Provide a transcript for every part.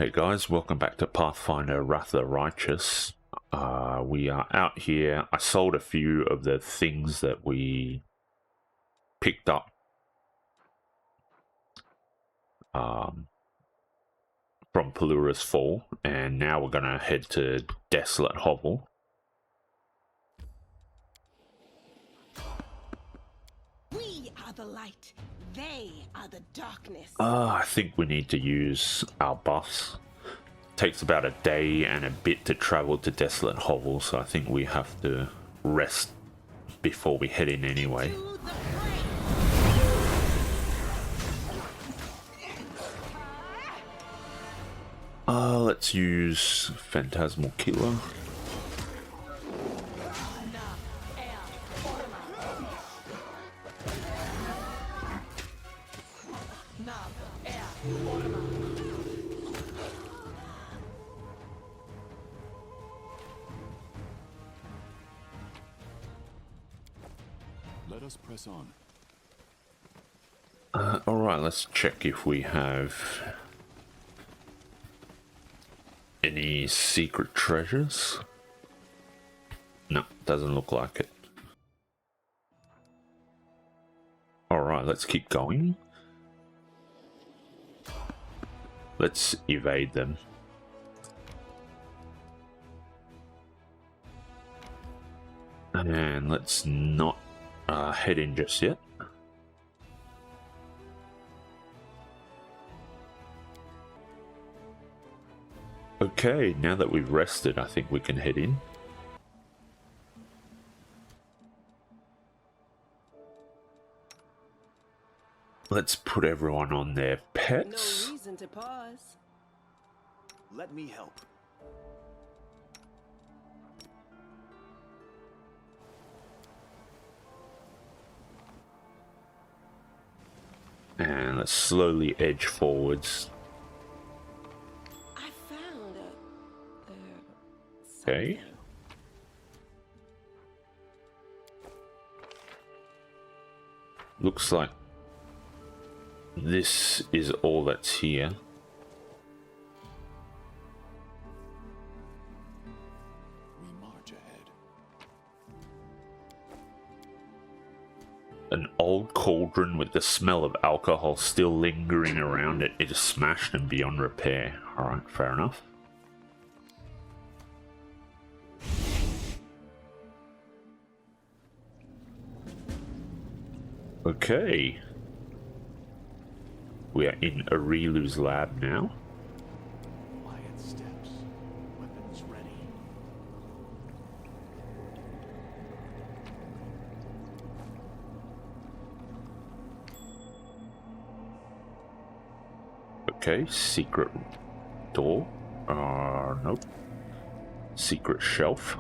Hey guys, welcome back to Pathfinder Wrath the Righteous. We are out here. I sold a few of the things that we picked up from Pelura's Fall, and now we're going to head to Desolate Hovel. We are the light. They are the darkness. I think we need to use our buffs. Takes about a day and a bit to travel to Desolate Hovel, so I think we have to rest before we head in anyway. Let's use Phantasmal Killer. Let us press on. Alright, let's check if we have any secret treasures. No, doesn't look like it. Alright, let's keep going. Let's evade them. And let's not head in just yet. Okay, now that we've rested, I think we can head in. Let's put everyone on their pets. No reason to pause. Let me help. And let's slowly edge forwards. I found Okay. something. Looks like this is all that's here. We march ahead. An old cauldron with the smell of alcohol still lingering around it. It is smashed and beyond repair. Alright, fair enough. Okay. We are in Areelu's lab now. Quiet steps. Weapons ready. Okay, secret door. Nope. Secret shelf.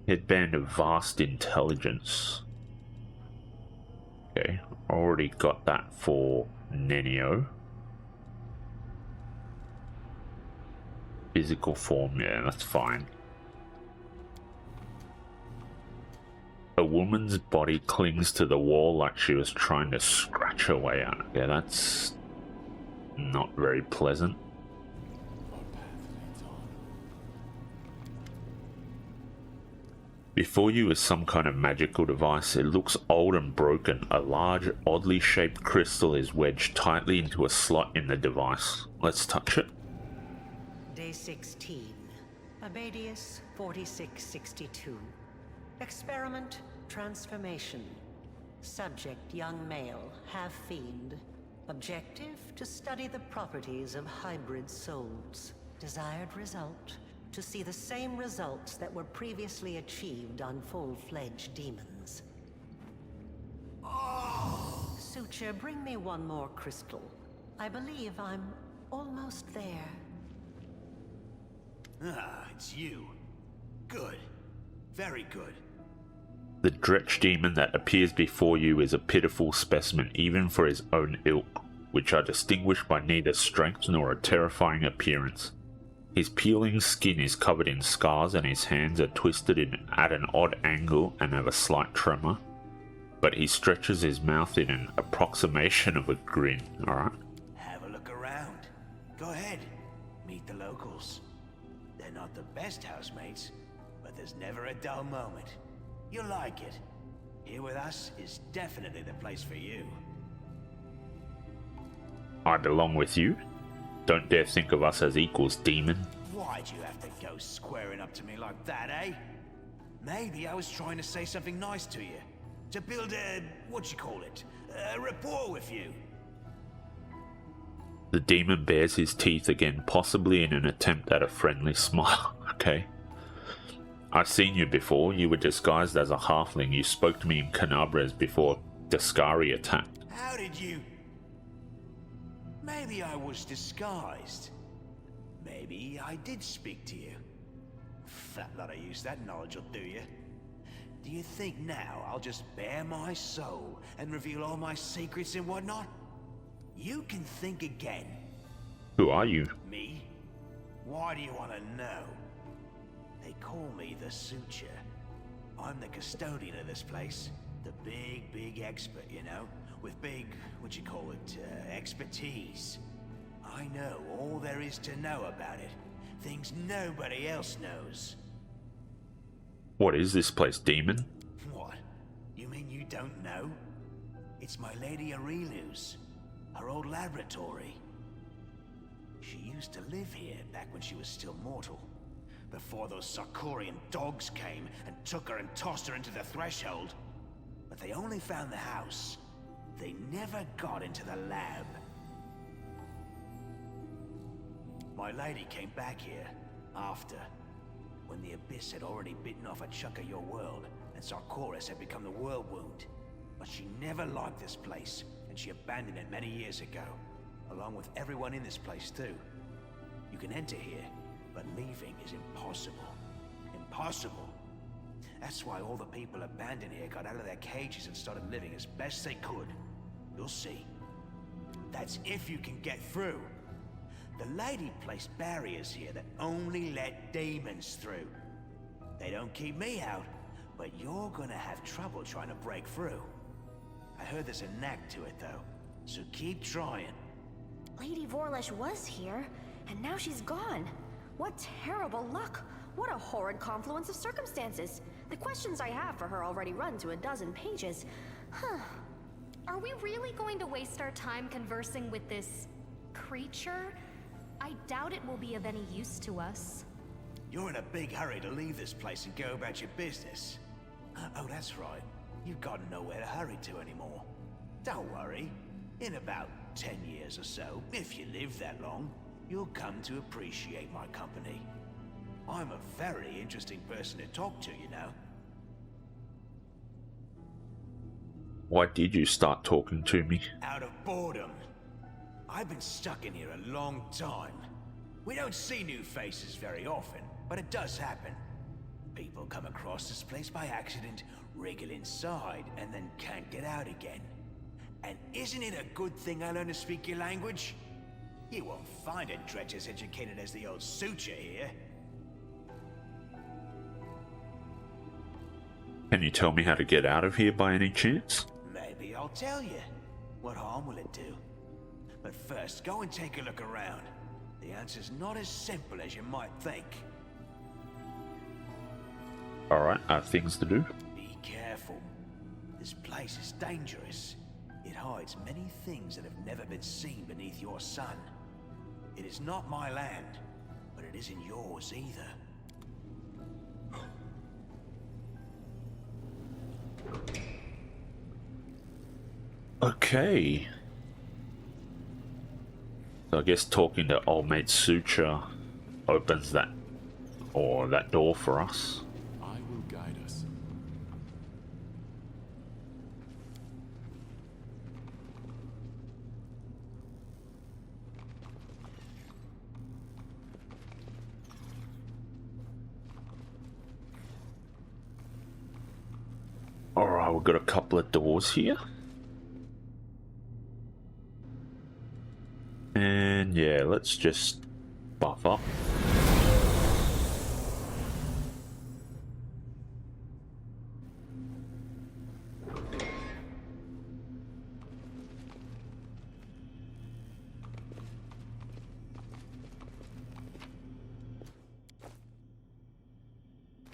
Headband of vast intelligence. Okay, already got that for Nenio. Physical form, yeah, that's fine. A woman's body clings to the wall like she was trying to scratch her way out. Yeah, that's not very pleasant. Our path leads on. Before you is some kind of magical device. It looks old and broken. A large, oddly shaped crystal is wedged tightly into a slot in the device. Let's touch it. Day 16. Abadius 4662. Experiment transformation. Subject young male, half fiend. Objective to study the properties of hybrid souls. Desired result to see the same results that were previously achieved on full-fledged demons. Suture, bring me one more crystal. I believe I'm almost there. Ah, it's you. Good. Very good. The Dretch demon that appears before you is a pitiful specimen even for his own ilk, which are distinguished by neither strength nor a terrifying appearance. His peeling skin is covered in scars and his hands are twisted at an odd angle and have a slight tremor. but he stretches his mouth in an approximation of a grin, alright? Have a look around. Go ahead. Meet the locals. They're not the best housemates, but there's never a dull moment. You'll like it. Here with us is definitely the place for you. I belong with you. Don't dare think of us as equals, demon. Why'd you have to go squaring up to me like that, eh? Maybe I was trying to say something nice to you. To build a, a rapport with you. The demon bares his teeth again, possibly in an attempt at a friendly smile. Okay. I've seen you before. You were disguised as a halfling. You spoke to me in Canabres before Dascari attacked. How did you... Maybe I was disguised. Maybe I did speak to you. Fat lot of use that knowledge will do you. Do you think now I'll just bare my soul and reveal all my secrets and whatnot? You can think again. Who are you? Me? Why do you want to know? They call me the Suture. I'm the custodian of this place. The big expert, you know? With big, expertise. I know all there is to know about it. Things nobody else knows. What is this place, demon? What? You mean you don't know? It's my lady Areelu's. Her old laboratory. She used to live here back when she was still mortal. Before those Sarkorian dogs came and took her and tossed her into the threshold. But they only found the house. They never got into the lab. My lady came back here, after, when the Abyss had already bitten off a chunk of your world, and Sarkoris had become the world wound. But she never liked this place, and she abandoned it many years ago, along with everyone in this place too. You can enter here, but leaving is impossible. Impossible. That's why all the people abandoned here got out of their cages and started living as best they could. You'll see. That's if you can get through. The lady placed barriers here that only let demons through. They don't keep me out, but you're gonna have trouble trying to break through. I heard there's a knack to it though, so keep trying. Lady Vorlesh was here, and now she's gone. What terrible luck! What a horrid confluence of circumstances! The questions I have for her already run to a dozen pages. Huh. Are we really going to waste our time conversing with this creature? I doubt it will be of any use to us. You're in a big hurry to leave this place and go about your business. Oh, that's right. You've got nowhere to hurry to anymore. Don't worry. In about 10 years or so, if you live that long, you'll come to appreciate my company. I'm a very interesting person to talk to, you know. Why did you start talking to me? Out of boredom. I've been stuck in here a long time. We don't see new faces very often, but it does happen. People come across this place by accident, wriggle inside, and then can't get out again. And isn't it a good thing I learned to speak your language? You won't find a dredge as educated as the old Suture here. Can you tell me how to get out of here by any chance? Maybe I'll tell you. What harm will it do? But first, go and take a look around. The answer's not as simple as you might think. Alright, I have things to do. Be careful. This place is dangerous. It hides many things that have never been seen beneath your sun. It is not my land, but it isn't yours either. Okay. So I guess talking to old mate Suture opens that door for us. I will guide us. Alright, we've got a couple of doors here. And yeah, let's just buff up.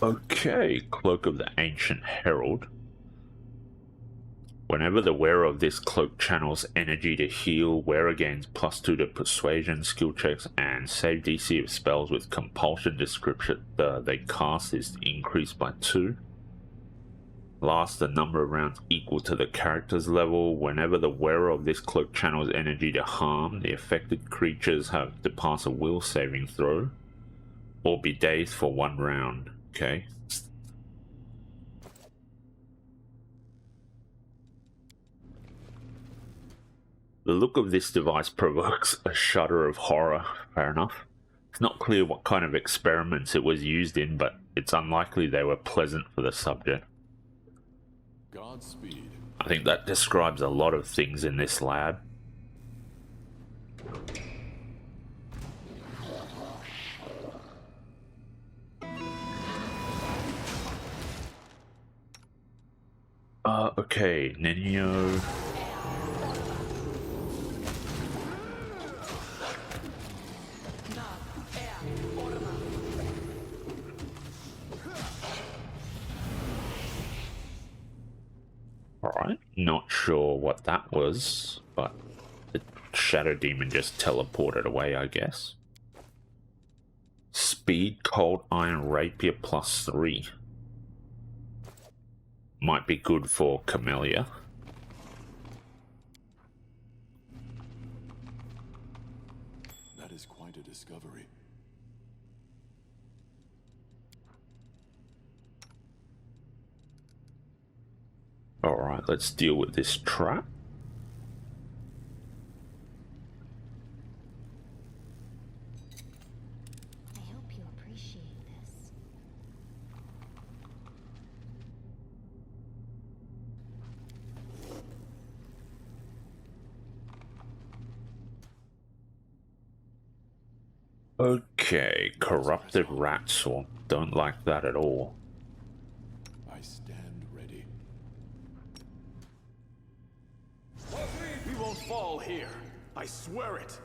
Okay, Cloak of the Ancient Herald. Whenever the wearer of this cloak channels energy to heal, wearer gains +2 to persuasion, skill checks, and save DC of spells with compulsion description they cast is increased by 2. Last, the number of rounds equal to the character's level. Whenever the wearer of this cloak channels energy to harm, the affected creatures have to pass a will saving throw or be dazed for 1 round. Okay. The look of this device provokes a shudder of horror. Fair enough. It's not clear what kind of experiments it was used in, but it's unlikely they were pleasant for the subject. Godspeed. I think that describes a lot of things in this lab. Okay, Nenio. Alright, not sure what that was, but the Shadow Demon just teleported away, I guess. Speed, Cold Iron Rapier +3. Might be good for Camellia. That is quite a discovery. Alright, let's deal with this trap. I hope you appreciate this. Okay, Corrupted Rat Swarm. Don't like that at all. I stand ready. We won't fall here. I swear it.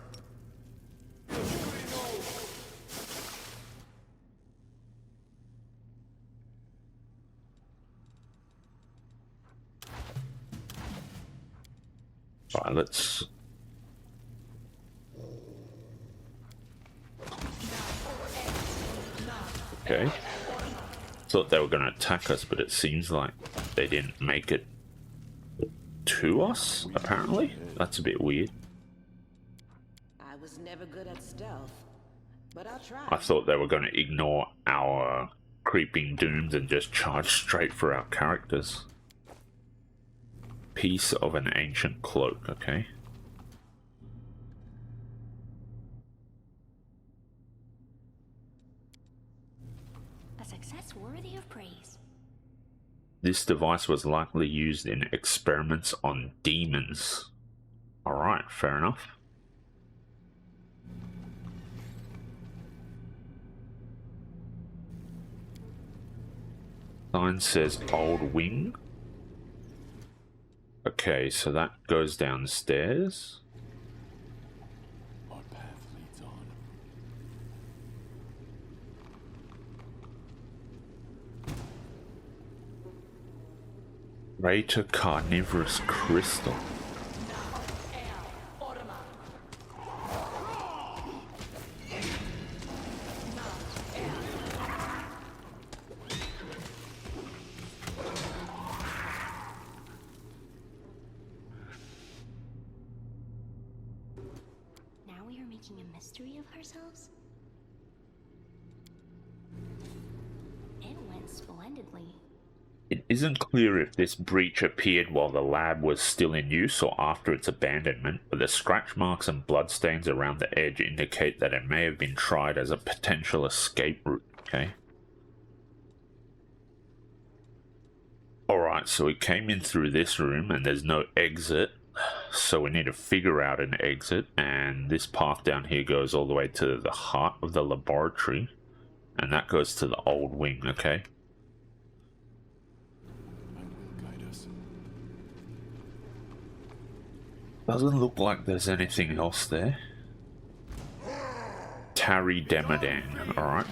Alright, let's... Okay. Thought they were going to attack us, but it seems like they didn't make it to us, apparently. That's a bit weird. I was never good at stealth, but I'll try. I thought they were going to ignore our creeping dooms and just charge straight for our characters. Piece of an ancient cloak, okay. A success worthy of praise. This device was likely used in experiments on demons. Alright, fair enough. Sign says Old Wing. Okay, so that goes downstairs. Our path leads on. Greater Carnivorous Crystal. Now we are making a mystery of ourselves? It went splendidly. It isn't clear if this breach appeared while the lab was still in use or after its abandonment, but the scratch marks and bloodstains around the edge indicate that it may have been tried as a potential escape route, okay? Alright, so we came in through this room and there's no exit, so we need to figure out an exit, and this path down here goes all the way to the heart of the laboratory, and that goes to the old wing, okay? Doesn't look like there's anything else there. Tarry Demadan, alright.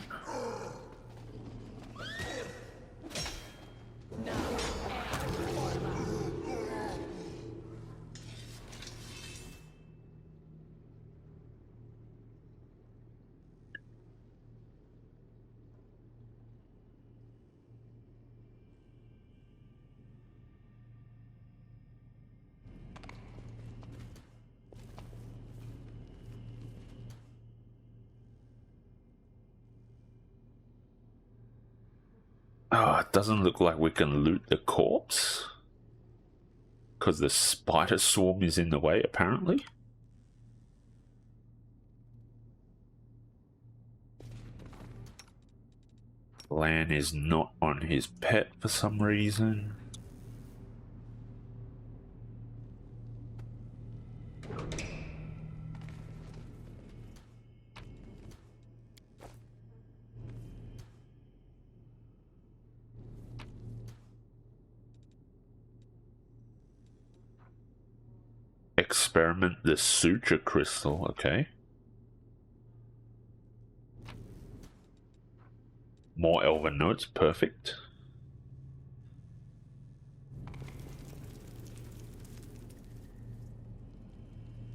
Oh, it doesn't look like we can loot the corpse. Because the spider swarm is in the way, apparently. Lan is not on his pet for some reason. Experiment the suture crystal, okay. More elven notes, perfect.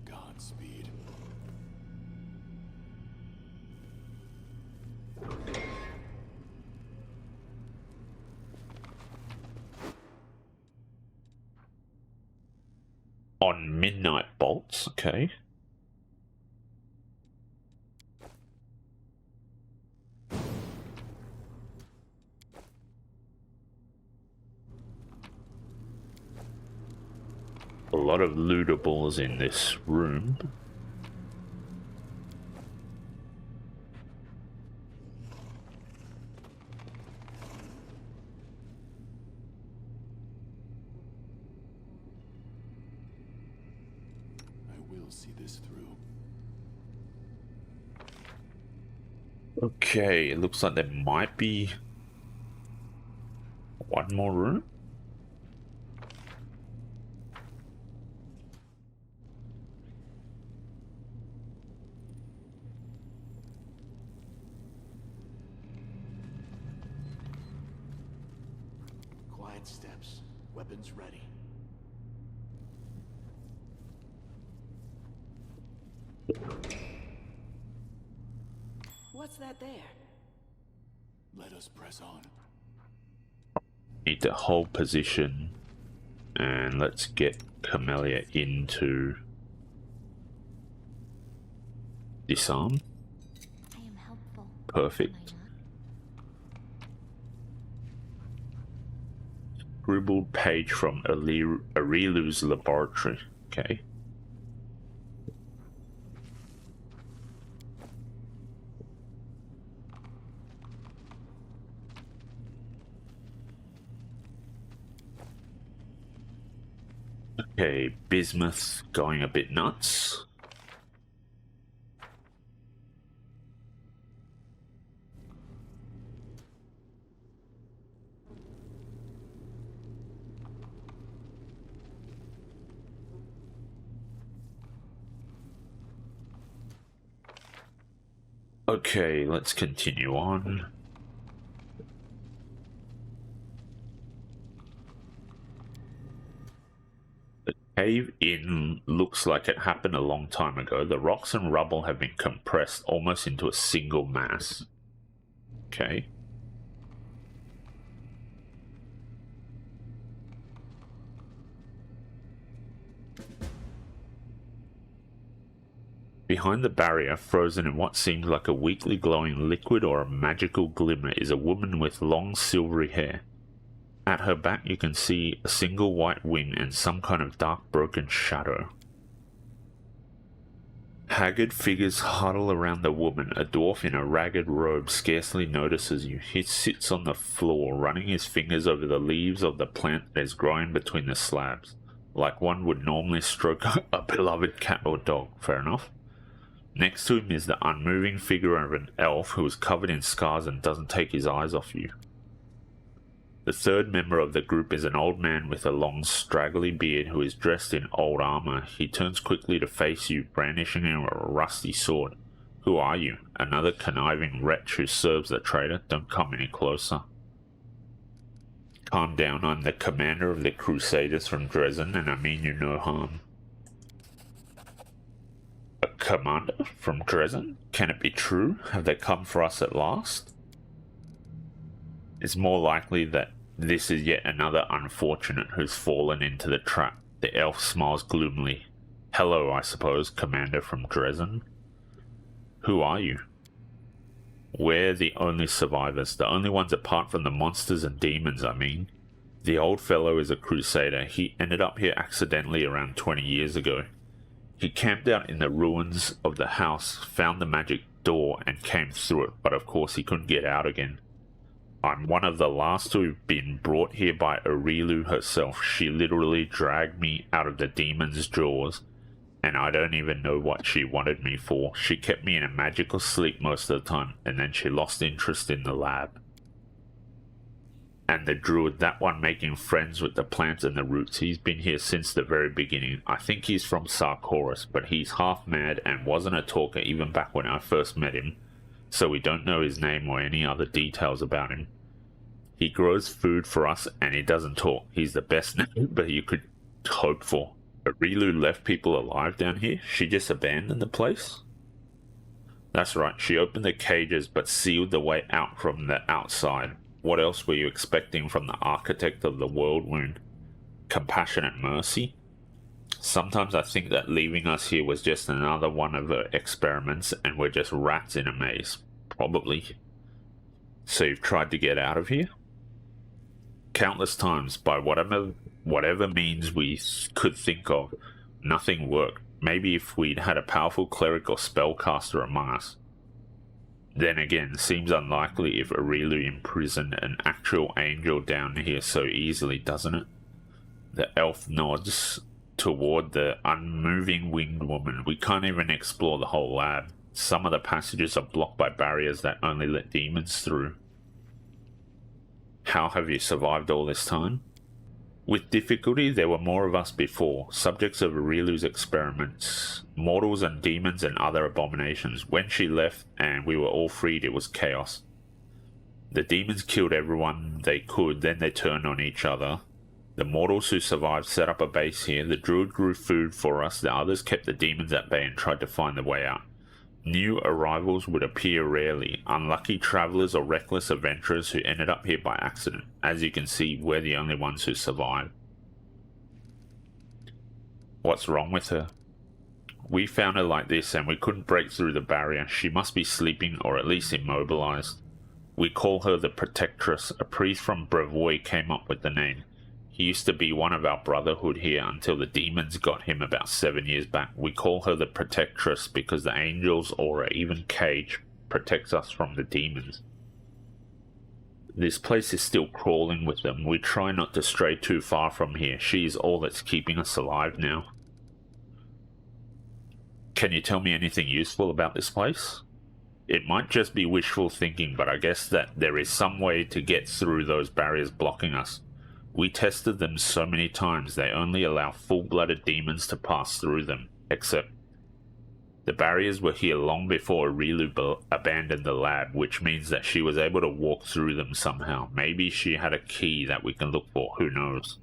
Godspeed. On midnight bolts, okay. A lot of lootables in this room. I will see this through. Okay, it looks like there might be one more room. Quiet steps. Weapons ready. What's that there? Let us press on. Need to hold position, and let's get Camellia into disarm. I am helpful. Perfect. Am I not? Scribbled page from Areelu's laboratory. Okay. Okay, Bismuth going a bit nuts. Okay, let's continue on. The cave-in looks like it happened a long time ago. The rocks and rubble have been compressed almost into a single mass. Okay. Behind the barrier, frozen in what seems like a weakly glowing liquid or a magical glimmer, is a woman with long silvery hair. At her back you can see a single white wing and some kind of dark broken shadow. Haggard figures huddle around the woman. A dwarf in a ragged robe scarcely notices you. He sits on the floor, running his fingers over the leaves of the plant that is growing between the slabs, like one would normally stroke a beloved cat or dog. Fair enough. Next to him is the unmoving figure of an elf who is covered in scars and doesn't take his eyes off you. The third member of the group is an old man with a long straggly beard who is dressed in old armor. He turns quickly to face you, brandishing a rusty sword. Who are you? Another conniving wretch who serves the traitor? Don't come any closer. Calm down, I'm the commander of the Crusaders from Dresden, and I mean you no harm. A commander from Dresden? Can it be true? Have they come for us at last? It's more likely that this is yet another unfortunate who's fallen into the trap. The elf smiles gloomily. Hello, I suppose, commander from Dresden. Who are you? We're the only survivors, the only ones apart from the monsters and demons, I mean. The old fellow is a crusader. He ended up here accidentally around 20 years ago. He camped out in the ruins of the house, found the magic door, and came through it, but of course he couldn't get out again. I'm one of the last to have been brought here by Areelu herself. She literally dragged me out of the demon's jaws, and I don't even know what she wanted me for. She kept me in a magical sleep most of the time, and then she lost interest in the lab. And the druid, that one making friends with the plants and the roots, he's been here since the very beginning. I think he's from Sarkoris, but he's half mad and wasn't a talker even back when I first met him, so we don't know his name or any other details about him. He grows food for us and he doesn't talk. He's the best neighbor you could hope for. Areelu left people alive down here? She just abandoned the place? That's right, she opened the cages but sealed the way out from the outside. What else were you expecting from the architect of the world wound? Compassion and mercy? Sometimes I think that leaving us here was just another one of her experiments and we're just rats in a maze. Probably. So you've tried to get out of here? Countless times, by whatever means we could think of. Nothing worked. Maybe if we'd had a powerful cleric or spellcaster among us. Then again, seems unlikely if Areelu imprisoned an actual angel down here so easily, doesn't it? The elf nods toward the unmoving winged woman. We can't even explore the whole lab. Some of the passages are blocked by barriers that only let demons through. How have you survived all this time? With difficulty, there were more of us before, subjects of Areelu's experiments, mortals and demons and other abominations. When she left and we were all freed, it was chaos. The demons killed everyone they could, then they turned on each other. The mortals who survived set up a base here, the druid grew food for us, the others kept the demons at bay and tried to find the way out. New arrivals would appear rarely, unlucky travelers or reckless adventurers who ended up here by accident. As you can see, we're the only ones who survived. What's wrong with her? We found her like this and we couldn't break through the barrier. She must be sleeping or at least immobilized. We call her the Protectress. A priest from Brevoy came up with the name. He used to be one of our brotherhood here until the demons got him about 7 years back. We call her the Protectress because the angel's aura, even cage, protects us from the demons. This place is still crawling with them. We try not to stray too far from here. She is all that's keeping us alive now. Can you tell me anything useful about this place? It might just be wishful thinking, but I guess that there is some way to get through those barriers blocking us. We tested them so many times, they only allow full-blooded demons to pass through them, except the barriers were here long before Areelu abandoned the lab, which means that she was able to walk through them somehow. Maybe she had a key that we can look for, who knows.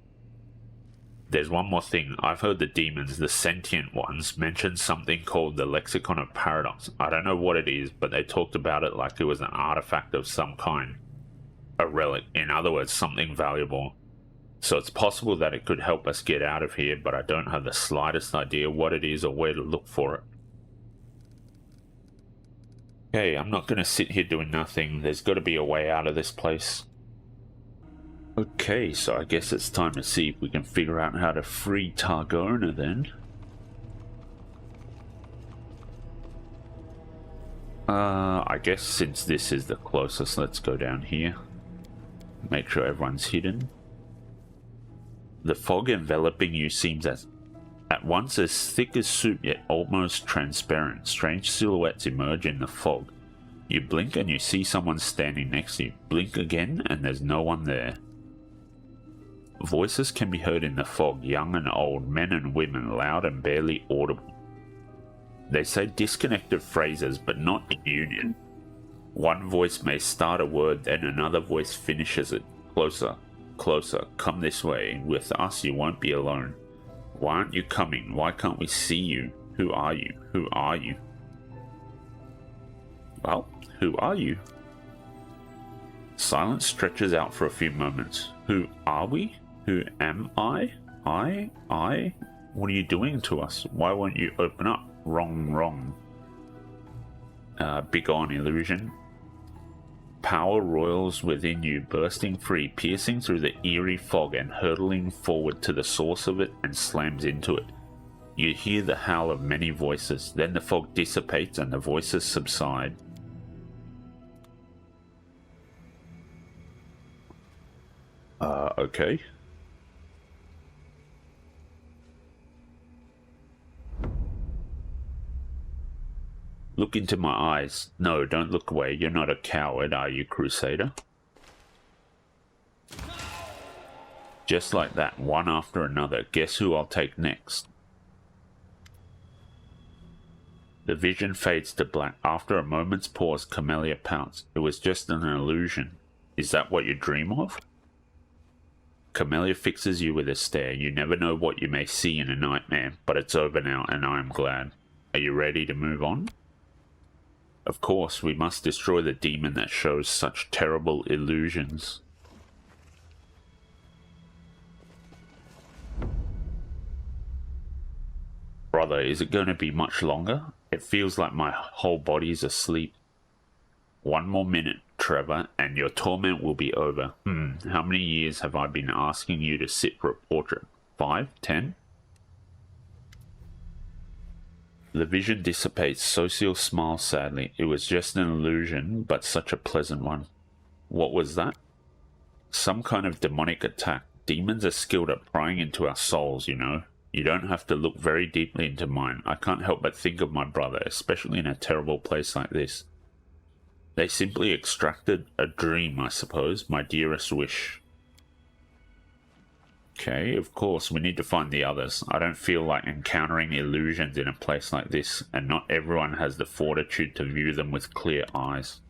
There's one more thing. I've heard the demons, the sentient ones, mention something called the Lexicon of Paradox. I don't know what it is, but they talked about it like it was an artifact of some kind. A relic, in other words, something valuable. So it's possible that it could help us get out of here, but I don't have the slightest idea what it is or where to look for it. Okay, I'm not going to sit here doing nothing. There's got to be a way out of this place. Okay, so I guess it's time to see if we can figure out how to free Targona then. I guess since this is the closest, let's go down here. Make sure everyone's hidden. The fog enveloping you seems at once as thick as soup yet almost transparent. Strange silhouettes emerge in the fog. You blink and you see someone standing next to you. Blink again and there's no one there. Voices can be heard in the fog, young and old, men and women, loud and barely audible. They say disconnected phrases but not in union. One voice may start a word, then another voice finishes it. Closer. Closer, come this way. With us you won't be alone. Why aren't you coming? Why can't we see you? Who are you? Who are you? Well, who are you? Silence stretches out for a few moments. Who are we? Who am I? I? What are you doing to us? Why won't you open up? Wrong. Begone, illusion. Power roils within you, bursting free, piercing through the eerie fog and hurtling forward to the source of it and slams into it. You hear the howl of many voices, then the fog dissipates and the voices subside. Okay. Look into my eyes. No, don't look away. You're not a coward, are you, Crusader? Just like that, one after another. Guess who I'll take next? The vision fades to black. After a moment's pause, Camellia pouts. It was just an illusion. Is that what you dream of? Camellia fixes you with a stare. You never know what you may see in a nightmare, but it's over now, and I am glad. Are you ready to move on? Of course, we must destroy the demon that shows such terrible illusions. Brother, is it going to be much longer? It feels like my whole body's asleep. One more minute, Trevor, and your torment will be over. How many years have I been asking you to sit for a portrait? 5? 10? The vision dissipates. Social smiles sadly. It was just an illusion, but such a pleasant one. What was that? Some kind of demonic attack. Demons are skilled at prying into our souls, you know. You don't have to look very deeply into mine. I can't help but think of my brother, especially in a terrible place like this. They simply extracted a dream, I suppose, my dearest wish. Okay, of course, we need to find the others. I don't feel like encountering illusions in a place like this, and not everyone has the fortitude to view them with clear eyes.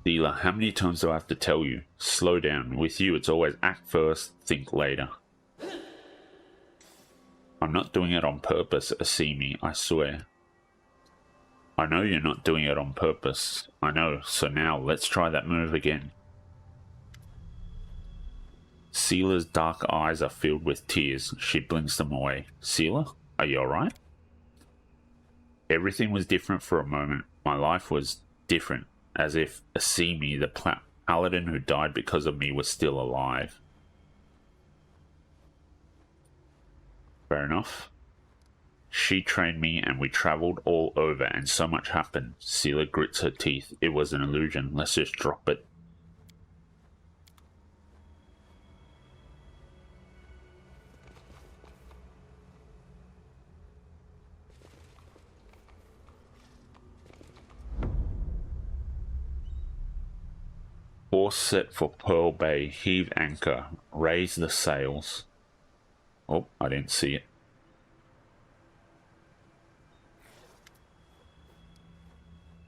Dealer, how many times do I have to tell you? Slow down. With you, it's always act first, think later. I'm not doing it on purpose, Asimi, I swear. I know you're not doing it on purpose. I know, so now let's try that move again. Sela's dark eyes are filled with tears. She blinks them away. Sela, are you alright? Everything was different for a moment. My life was different. As if Asimi, the paladin who died because of me, was still alive. Fair enough. She trained me and we travelled all over and so much happened. Sela grits her teeth. It was an illusion. Let's just drop it. Course set for Pearl Bay. Heave anchor. Raise the sails. Oh, I didn't see it.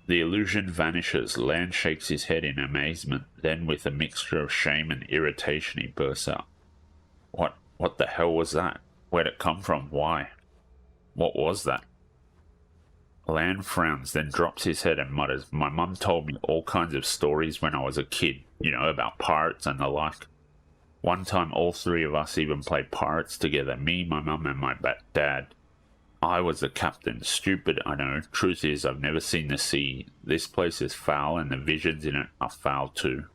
The illusion vanishes. Lan shakes his head in amazement. Then with a mixture of shame and irritation he bursts out. What the hell was that? Where'd it come from? Why? What was that? Lan frowns, then drops his head and mutters, My mum told me all kinds of stories when I was a kid, you know, about pirates and the like. One time all three of us even played pirates together, me, my mum and my dad. I was the captain. Stupid, I know. Truth is, I've never seen the sea. This place is foul and the visions in it are foul too.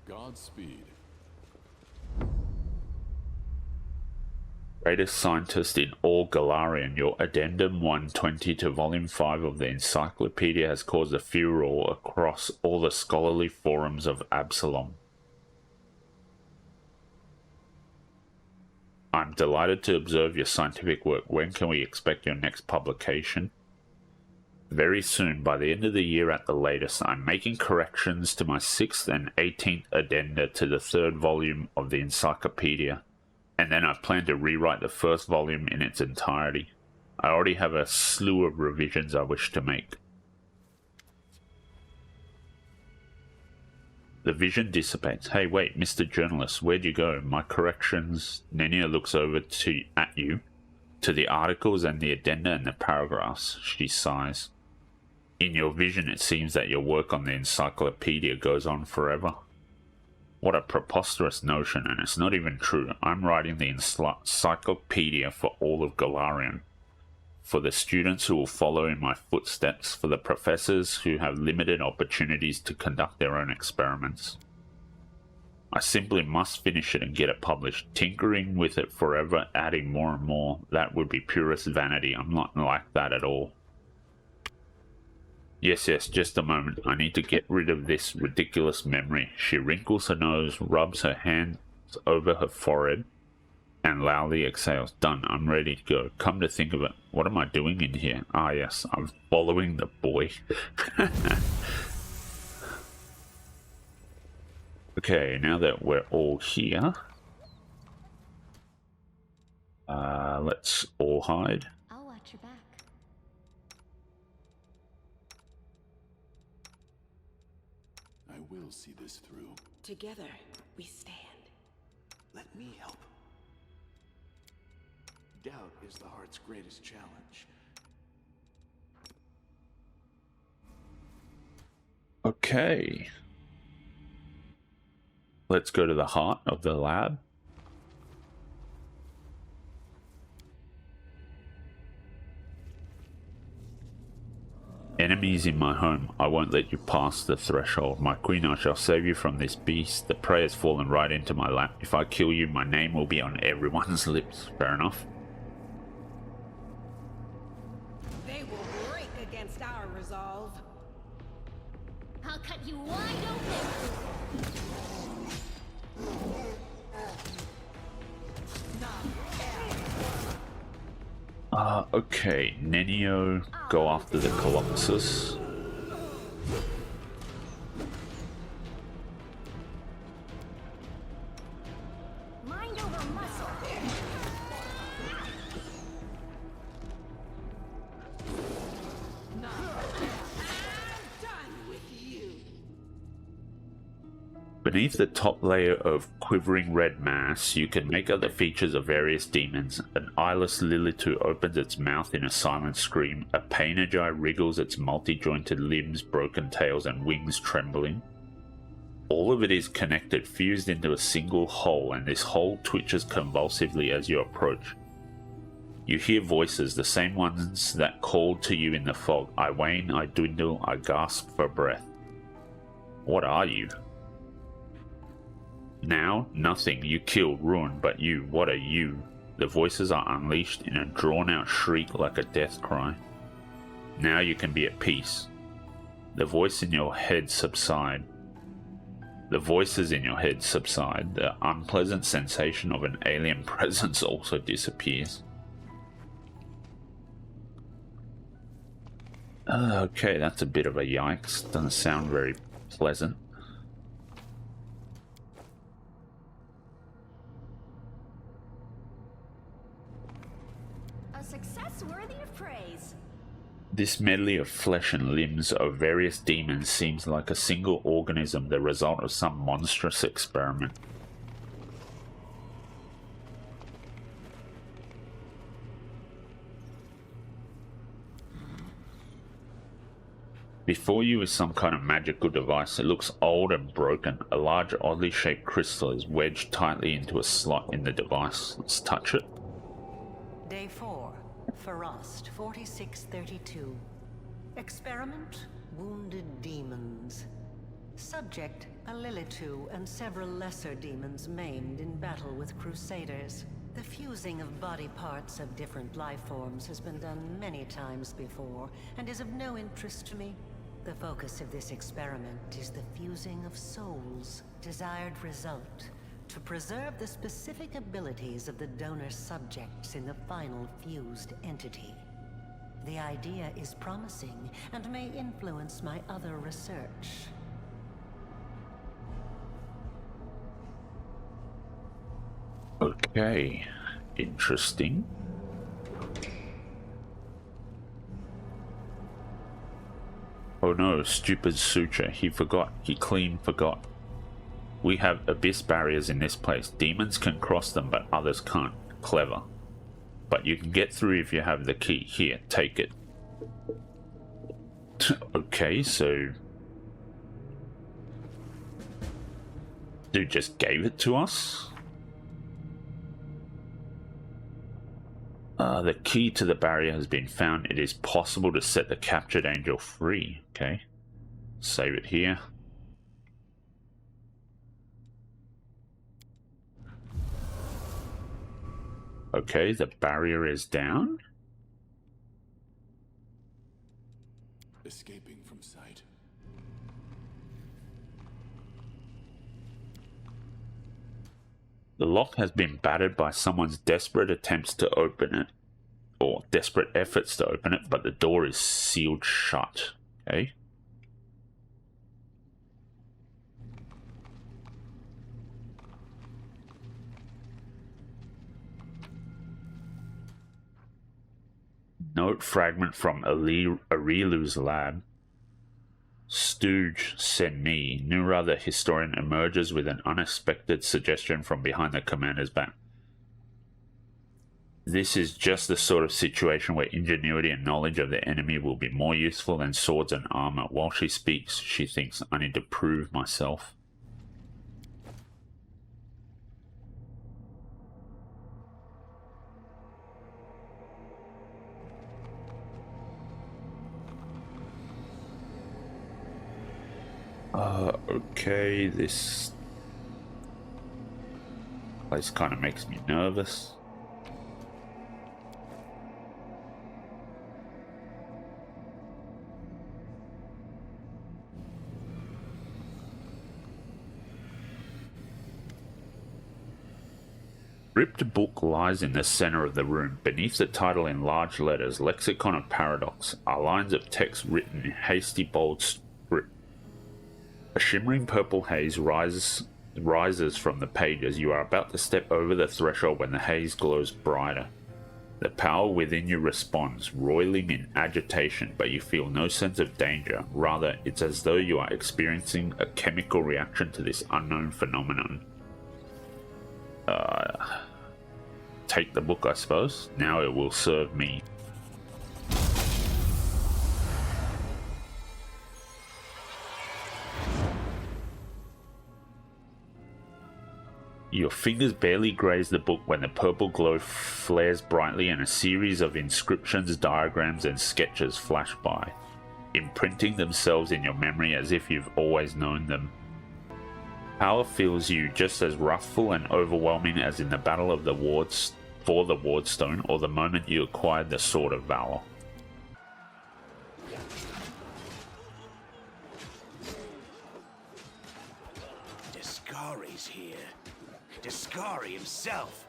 Godspeed. Greatest scientist in all Galarian, your Addendum 120 to Volume 5 of the Encyclopedia has caused a furore across all the scholarly forums of Absalom. I'm delighted to observe your scientific work. When can we expect your next publication? Very soon, by the end of the year at the latest. I'm making corrections to my 6th and 18th addenda to the 3rd volume of the Encyclopedia. And then I plan to rewrite the 1st volume in its entirety. I already have a slew of revisions I wish to make. The vision dissipates. Hey, wait, Mr. Journalist, where'd you go? My corrections. Nenia looks over at you, to the articles and the addenda and the paragraphs. She sighs. In your vision, it seems that your work on the encyclopedia goes on forever. What a preposterous notion, and it's not even true. I'm writing the encyclopedia for all of Galarian. For the students who will follow in my footsteps, for the professors who have limited opportunities to conduct their own experiments. I simply must finish it and get it published. Tinkering with it forever, adding more and more, that would be purest vanity. I'm not like that at all. Yes, just a moment. I need to get rid of this ridiculous memory. She wrinkles her nose, rubs her hands over her forehead, and loudly exhales. Done. I'm ready to go. Come to think of it, what am I doing in here? Ah, yes, I'm following the boy. Okay, now that we're all here, let's all hide. I'll watch your back. I will see this through. Together, we stand. Let me help. Doubt is the heart's greatest challenge. Okay. Let's go to the heart of the lab. Enemies in my home. I won't let you pass the threshold. My queen, I shall save you from this beast. The prey has fallen right into my lap. If I kill you, my name will be on everyone's lips. Fair enough. They will break against our resolve. I'll cut you wide open! Okay, Nenio, go after the Colossus. Mind over muscle. Beneath the top layer of quivering red mass, you can make out the features of various demons. An eyeless Lilitu opens its mouth in a silent scream. A Painagi wriggles its multi-jointed limbs, broken tails, and wings trembling. All of it is connected, fused into a single whole, and this whole twitches convulsively as you approach. You hear voices, the same ones that called to you in the fog. I wane, I dwindle, I gasp for breath. What are you? Now, nothing. You killed, ruined, but you, what are you? The voices are unleashed in a drawn-out shriek like a death cry. Now you can be at peace. The voice in your head subside. The voices in your head subside. The unpleasant sensation of an alien presence also disappears. Okay, that's a bit of a yikes. Doesn't sound very pleasant. A success worthy of praise. This medley of flesh and limbs of various demons seems like a single organism, the result of some monstrous experiment. Before you is some kind of magical device. It looks old and broken. A large, oddly shaped crystal is wedged tightly into a slot in the device. Let's touch it. Day 4, Frost 4632. Experiment, wounded demons. Subject, a Lilitu and several lesser demons maimed in battle with crusaders. The fusing of body parts of different life forms has been done many times before, and is of no interest to me. The focus of this experiment is the fusing of souls. Desired result, to preserve the specific abilities of the donor subjects in the final fused entity. The idea is promising and may influence my other research. Okay, interesting. Oh no, stupid Suture. He forgot. He clean forgot. We have abyss barriers in this place. Demons can cross them, but others can't. Clever. But you can get through if you have the key. Here, take it. Okay, so dude just gave it to us. The key to the barrier has been found. It is possible to set the captured angel free. Okay, save it here. Okay, the barrier is down. Escaping from sight. The lock has been battered by someone's desperate attempts to open it, or desperate efforts to open it, but the door is sealed shut. Okay. Note fragment from Areelu's lab. Stooge sent me. Nura, the historian, emerges with an unexpected suggestion from behind the commander's back. This is just the sort of situation where ingenuity and knowledge of the enemy will be more useful than swords and armor. While she speaks, she thinks, I need to prove myself. Okay, this place kind of makes me nervous. Ripped book lies in the center of the room. Beneath the title in large letters, Lexicon of Paradox, are lines of text written in hasty bold script. A shimmering purple haze rises from the pages. You are about to step over the threshold when the haze glows brighter. The power within you responds, roiling in agitation, but you feel no sense of danger. Rather, it's as though you are experiencing a chemical reaction to this unknown phenomenon. Take the book, I suppose. Now it will serve me. Your fingers barely graze the book when the purple glow flares brightly and a series of inscriptions, diagrams, and sketches flash by, imprinting themselves in your memory as if you've always known them. Power fills you just as wrathful and overwhelming as in the Battle of the Wards for the Wardstone or the moment you acquired the Sword of Valor. Discari's here. Discari himself.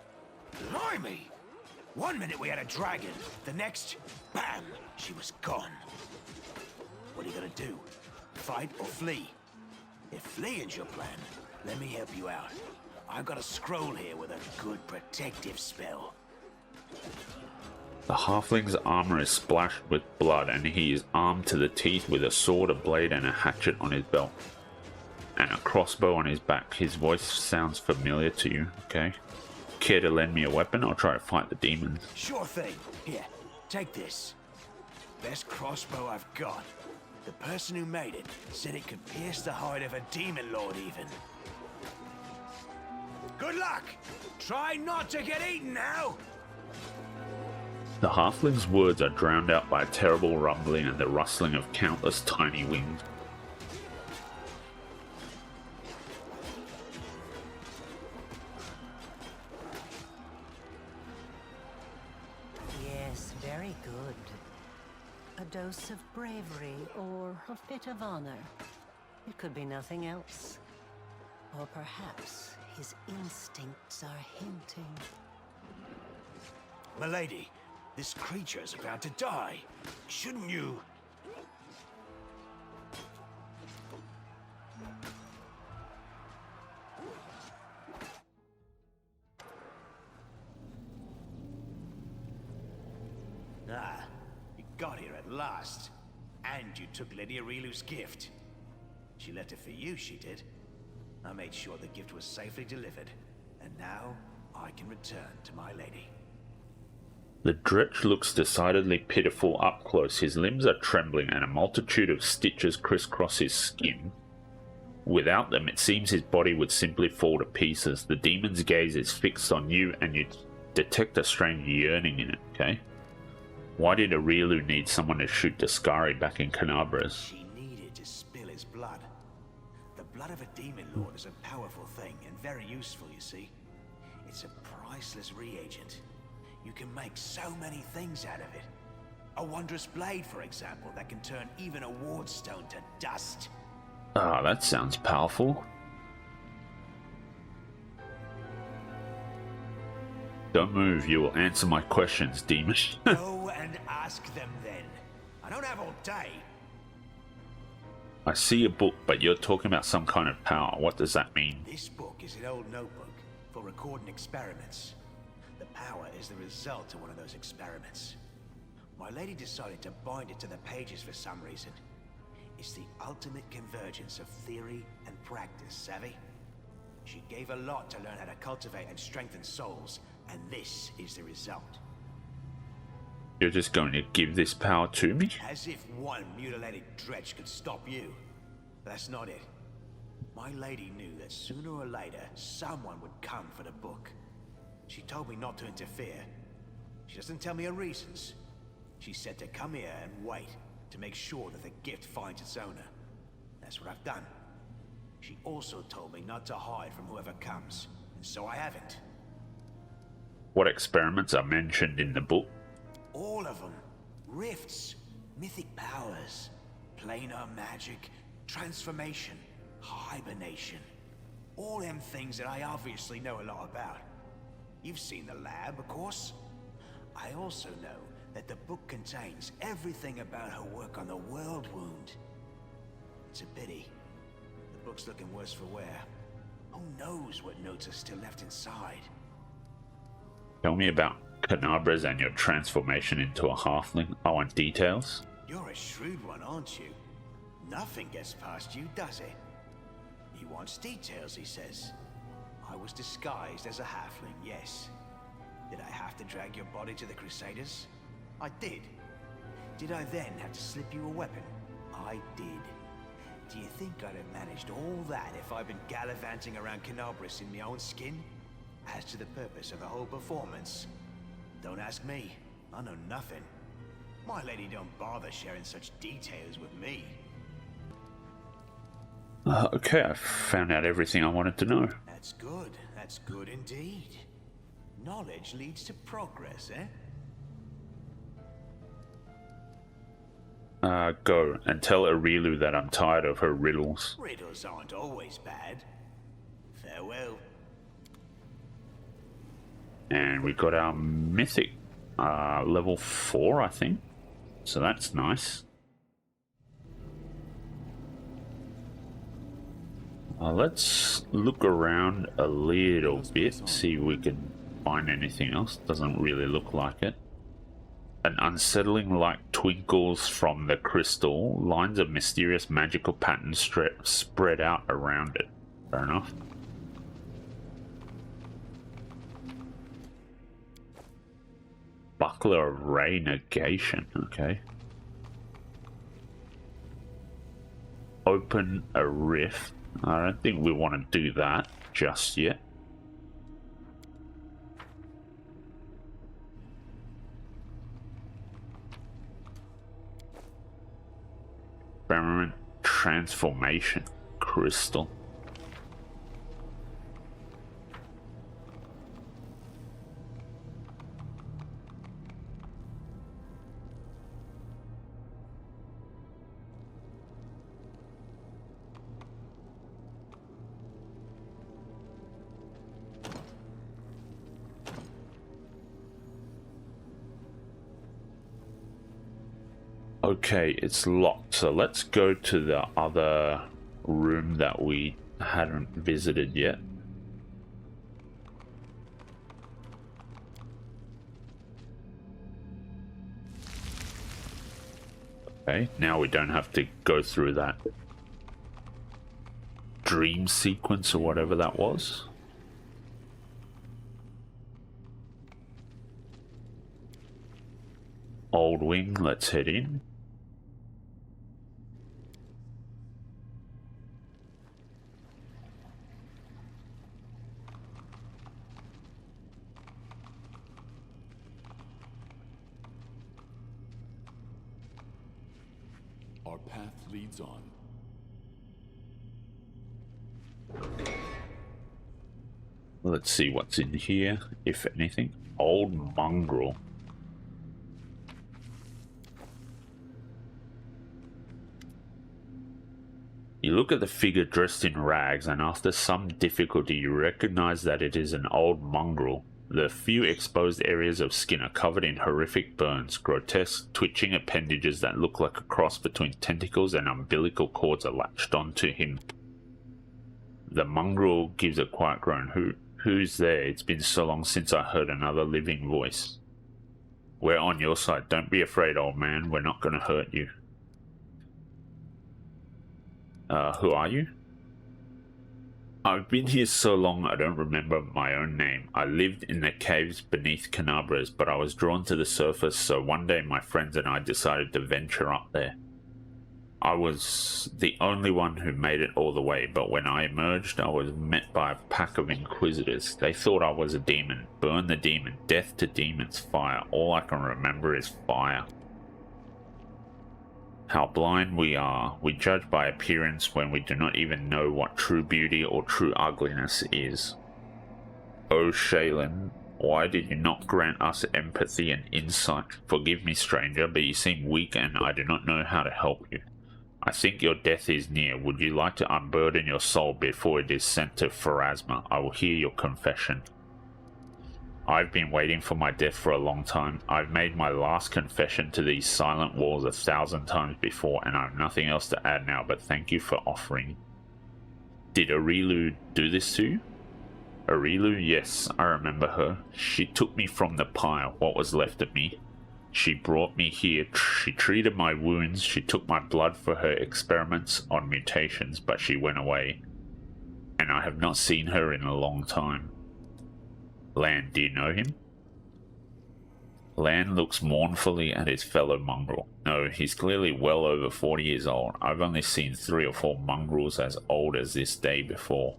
Blimey! One minute we had a dragon, the next, bam, she was gone. What are you gonna do? Fight or flee? If fleeing's your plan, let me help you out. I've got a scroll here with a good protective spell. The halfling's armor is splashed with blood and he is armed to the teeth with a sword, a blade, and a hatchet on his belt. And a crossbow on his back. His voice sounds familiar to you, okay? Care to lend me a weapon? I'll try to fight the demons. Sure thing. Here, take this. Best crossbow I've got. The person who made it said it could pierce the hide of a demon lord even. Good luck! Try not to get eaten now! The halfling's words are drowned out by a terrible rumbling and the rustling of countless tiny wings. Yes, very good. A dose of bravery or a fit of honor. It could be nothing else. Or perhaps his instincts are hinting. Milady, this creature's about to die. Shouldn't you... Ah, you got here at last. And you took Lady Areelu's gift. She left it for you, she did. I made sure the gift was safely delivered. And now, I can return to my lady. The Dretch looks decidedly pitiful up close. His limbs are trembling and a multitude of stitches crisscross his skin. Without them, it seems his body would simply fall to pieces. The demon's gaze is fixed on you and you detect a strange yearning in it, okay? Why did Areelu need someone to shoot Daskari back in Canabras? She needed to spill his blood. The blood of a demon lord is a powerful thing and very useful, you see. It's a priceless reagent. You can make so many things out of it. A wondrous blade, for example, that can turn even a wardstone to dust. Ah, that sounds powerful. Don't move, you will answer my questions, demon. Go and ask them then. I don't have all day. I see a book, but you're talking about some kind of power. What does that mean? This book is an old notebook for recording experiments. The power is the result of one of those experiments. My lady decided to bind it to the pages for some reason. It's the ultimate convergence of theory and practice, savvy? She gave a lot to learn how to cultivate and strengthen souls, and this is the result. You're just going to give this power to me? As if one mutilated dretch could stop you. That's not it. My lady knew that sooner or later, someone would come for the book. She told me not to interfere. She doesn't tell me her reasons. She said to come here and wait, to make sure that the gift finds its owner. That's what I've done. She also told me not to hide from whoever comes, and so I haven't. What experiments are mentioned in the book? All of them. Rifts, mythic powers, planar magic, transformation, hibernation. All them things that I obviously know a lot about. You've seen the lab, of course. I also know that the book contains everything about her work on the world wound. It's a pity. The book's looking worse for wear. Who knows what notes are still left inside? Tell me about Canabras and your transformation into a halfling. I want details. You're a shrewd one, aren't you? Nothing gets past you, does it? He wants details, he says. I was disguised as a halfling, yes. Did I have to drag your body to the Crusaders? I did. Did I then have to slip you a weapon? I did. Do you think I'd have managed all that if I'd been gallivanting around Canabras in my own skin? As to the purpose of the whole performance, don't ask me. I know nothing. My lady don't bother sharing such details with me. Okay, I found out everything I wanted to know. That's good. That's good indeed. Knowledge leads to progress, eh? Go and tell Areelu that I'm tired of her riddles. Riddles aren't always bad. Farewell. And we got our mythic level 4, I think. So that's nice. Let's look around a little bit, see if we can find anything else. Doesn't really look like it. An unsettling light twinkles from the crystal. Lines of mysterious magical patterns spread out around it. Fair enough. Buckler of Ray Negation. Okay. Open a rift. I don't think we want to do that just yet. Experiment transformation crystal. Okay, it's locked, so let's go to the other room that we hadn't visited yet. Okay, now we don't have to go through that dream sequence or whatever that was. Old wing, let's head in. Our path leads on. Let's see what's in here, if anything. Old mongrel. You look at the figure dressed in rags, and after some difficulty you recognize that it is an old mongrel. The few exposed areas of skin are covered in horrific burns. Grotesque, twitching appendages that look like a cross between tentacles and umbilical cords are latched onto him. The mongrel gives a quiet groan. Who's there? It's been so long since I heard another living voice. We're on your side. Don't be afraid, old man. We're not going to hurt you. Who are you? I've been here so long I don't remember my own name. I lived in the caves beneath Canabras, but I was drawn to the surface, so one day my friends and I decided to venture up there. I was the only one who made it all the way, but when I emerged, I was met by a pack of inquisitors. They thought I was a demon. Burn the demon. Death to demons. Fire. All I can remember is fire. How blind we are. We judge by appearance when we do not even know what true beauty or true ugliness is. Oh, Shaylin, why did you not grant us empathy and insight? Forgive me, stranger, but you seem weak and I do not know how to help you. I think your death is near. Would you like to unburden your soul before it is sent to Pharasma? I will hear your confession. I've been waiting for my death for a long time. I've made my last confession to these silent walls 1,000 times before, and I have nothing else to add now, but thank you for offering. Did Areelu do this to you? Areelu? Yes, I remember her. She took me from the pyre, what was left of me. She brought me here. She treated my wounds. She took my blood for her experiments on mutations, but she went away. And I have not seen her in a long time. Lan, do you know him? Lan looks mournfully at his fellow mongrel. No, he's clearly well over 40 years old. I've only seen 3 or 4 mongrels as old as this day before.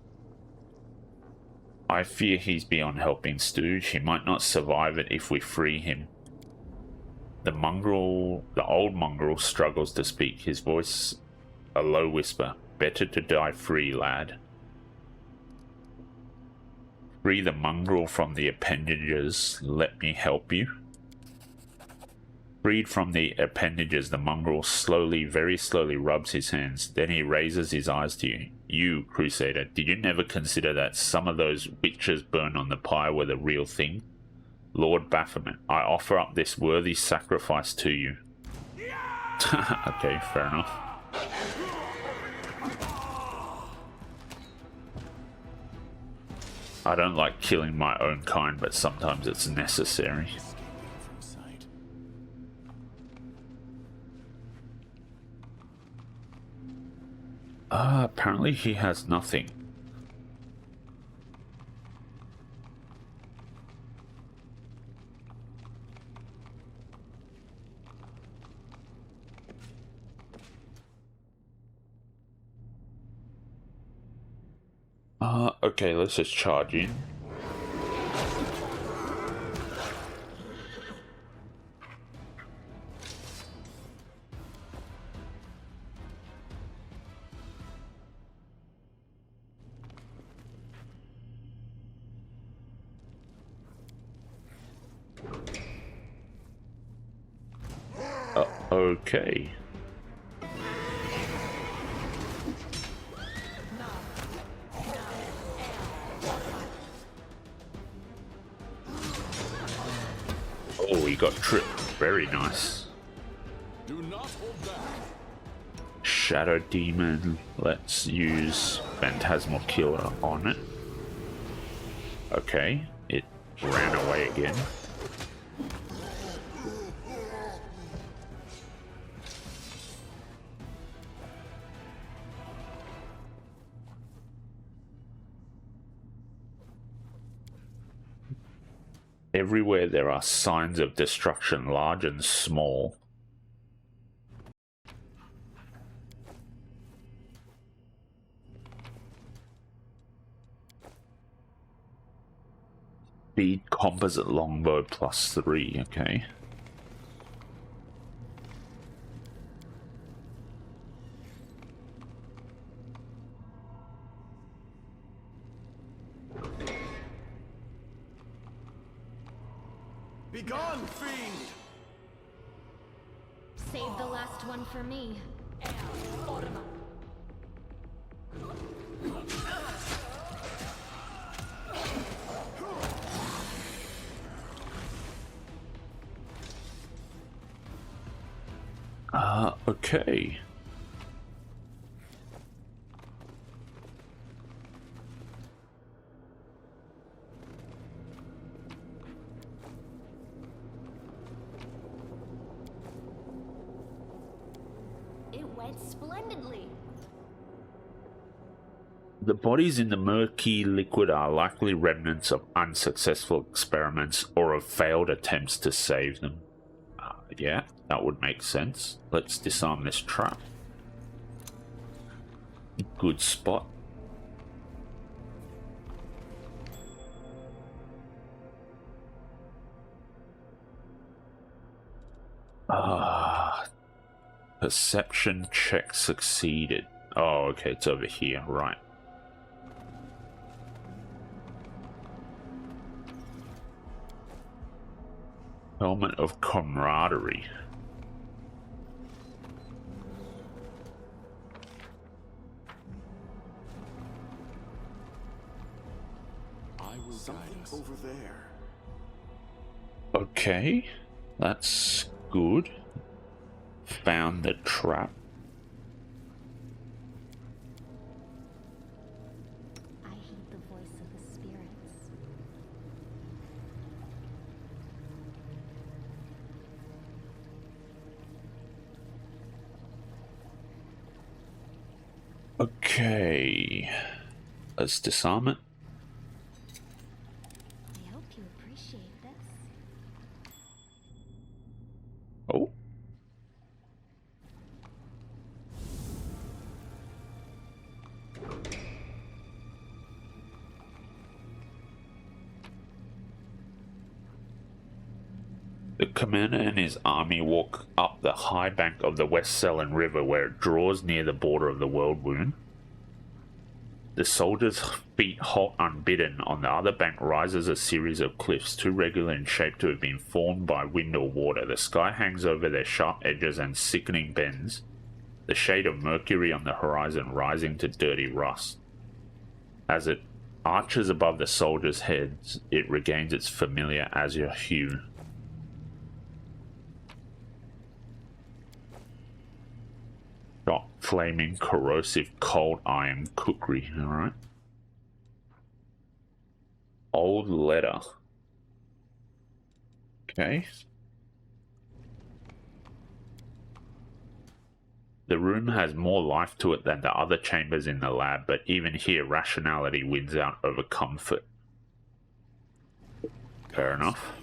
I fear he's beyond helping, Stooge. He might not survive it if we free him. The old mongrel struggles to speak, his voice a low whisper. Better to die free, lad. Free the mongrel from the appendages, let me help you. Freed from the appendages, the mongrel slowly, very slowly rubs his hands. Then he raises his eyes to you. You, Crusader, did you never consider that some of those witches burned on the pyre were the real thing? Lord Baphomet, I offer up this worthy sacrifice to you. Okay, fair enough. I don't like killing my own kind, but sometimes it's necessary. Apparently he has nothing. Okay, let's just charge in. Okay. Oh, he got tripped. Very nice. Do not hold back. Shadow Demon. Let's use Phantasmal Killer on it. Okay, it ran away again. Everywhere there are signs of destruction, large and small. Speed composite longbow +3, okay. Be gone, fiend! Save the last one for me. Okay. It went splendidly. The bodies in the murky liquid are likely remnants of unsuccessful experiments or of failed attempts to save them. Yeah, that would make sense. Let's disarm this trap. Good spot. Perception check succeeded. Oh, okay, it's over here, right. Helmet of camaraderie. I will guide us. Over there. Okay, that's good. Found the trap. I heed the voice of the spirits. Okay, let's disarm it. I hope you appreciate this. Oh. The commander and his army walk up the high bank of the West Selin River where it draws near the border of the world wound. The soldiers' feet halt unbidden. On the other bank rises a series of cliffs, too regular in shape to have been formed by wind or water. The sky hangs over their sharp edges and sickening bends, the shade of mercury on the horizon rising to dirty rust. As it arches above the soldiers' heads, it regains its familiar azure hue. Hot, flaming, corrosive, cold iron cookery, alright. Old letter. Okay. The room has more life to it than the other chambers in the lab, but even here rationality wins out over comfort. Fair enough.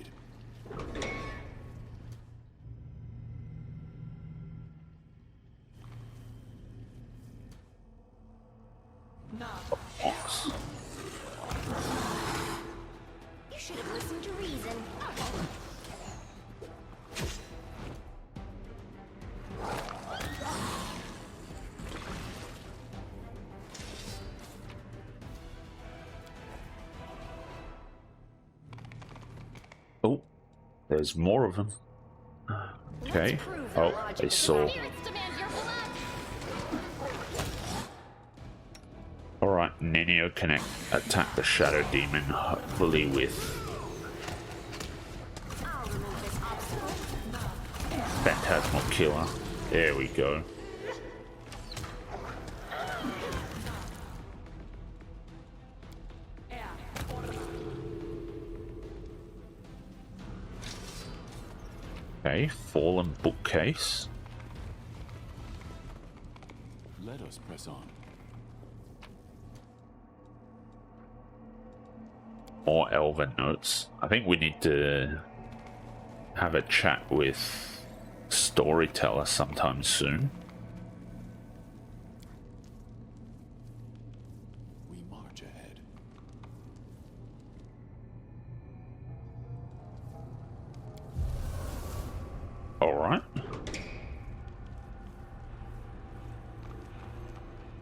Box. You should have listened to reason. Oh, there's more of them. Okay. Oh, I saw. Spirits demand your blood! Alright, Nenio can attack the Shadow Demon, hopefully with I'll remove this obstacle. Phantasmal Killer. There we go. Okay, Fallen Bookcase. Let us press on. more elven notes. I think we need to have a chat with Storyteller sometime soon. We march ahead. Alright.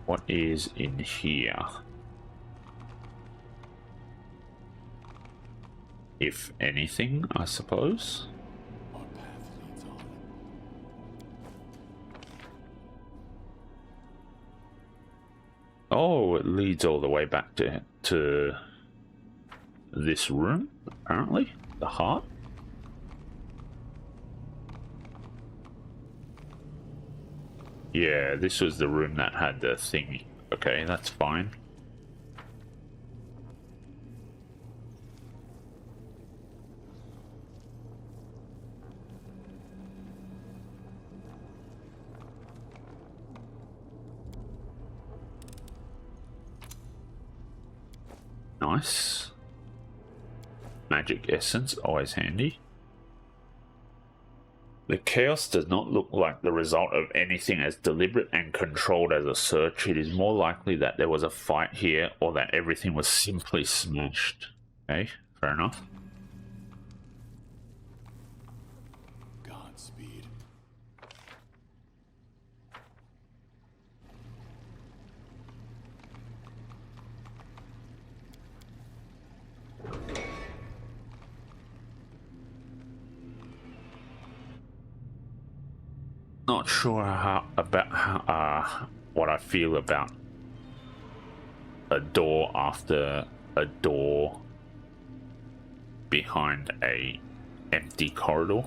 What is in here? If anything, I suppose. Our path leads on. Oh, it leads all the way back to this room, apparently. The heart. Yeah, this was the room that had the thing. Okay, that's fine. Nice. Magic essence, always handy. The chaos does not look like the result of anything as deliberate and controlled as a search. It is more likely that there was a fight here or that everything was simply smashed. Okay, fair enough. Godspeed. Not sure what I feel about a door after a door behind a empty corridor.